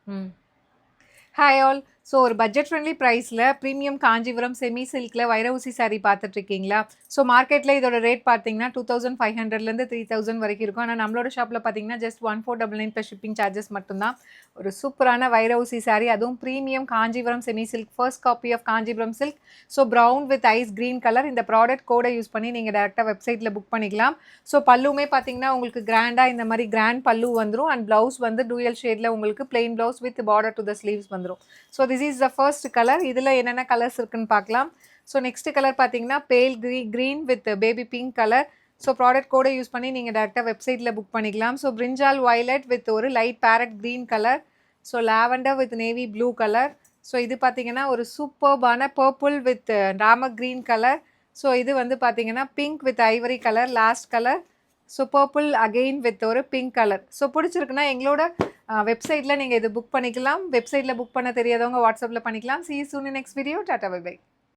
ம். Hi all. So ஒரு budget friendly ப்ரைஸில் ப்ரீமியம் காஞ்சிபுரம் செமி சில்கில் வைரவுசி saree பார்த்துட்ருக்கீங்களா? ஸோ மார்க்கெட்டில் இதோட ரேட் பார்த்தீங்கன்னா 2500லேருந்து 3000 வரைக்கும் இருக்கும். ஆனால் நம்மளோட ஷாப்பில் பார்த்தீங்கன்னா ஜஸ்ட் 1499 ப்ளஸ் ஷிப்பிங் சார்ஜஸ் மட்டும்தான். ஒரு சூப்பரான வைரவுசி saree, அதுவும் premium Kanchipuram semi silk, first copy of Kanchipuram silk. So brown with ice green colour. இந்த ப்ராடக்ட் கோடை யூஸ் பண்ணி நீங்கள் டேரெக்டாக வெப்சைட்டில் புக் பண்ணிக்கலாம். ஸோ பல்லுமே பார்த்தீங்கன்னா உங்களுக்கு கிராண்டாக இந்த மாதிரி கிராண்ட் பல்லு வந்துடும். அண்ட் ப்ளவுஸ் வந்து டூயல் ஷேடில் உங்களுக்கு plain blouse with border to the sleeves வந்துடும். So this is the first colour. இதில் என்னென்ன கலர்ஸ் இருக்குன்னு பார்க்கலாம். ஸோ நெக்ஸ்ட் கலர் பார்த்தீங்கன்னா pale green with baby pink colour. So product கோடை யூஸ் பண்ணி நீங்கள் டேரெக்டாக வெப்சைட்டில் புக் பண்ணிக்கலாம். ஸோ பிரிஞ்சால் வயலட் வித் ஒரு light parrot green colour. So lavender with navy blue colour. So இது பார்த்தீங்கன்னா ஒரு சூப்பர்பான purple with Rama green colour. So இது வந்து பார்த்தீங்கன்னா pink with ivory colour last colour. So purple again with ஒரு பிங்க் கலர். ஸோ பிடிச்சிருக்குன்னா எங்களோட வெப்சைட்டில் நீங்கள் இது புக் பண்ணிக்கலாம். வெப்சைட்டில் புக் பண்ண தெரியாதவங்க வாட்ஸ்அப்பில் பண்ணிக்கலாம். See you soon in next video. Tata, bye bye.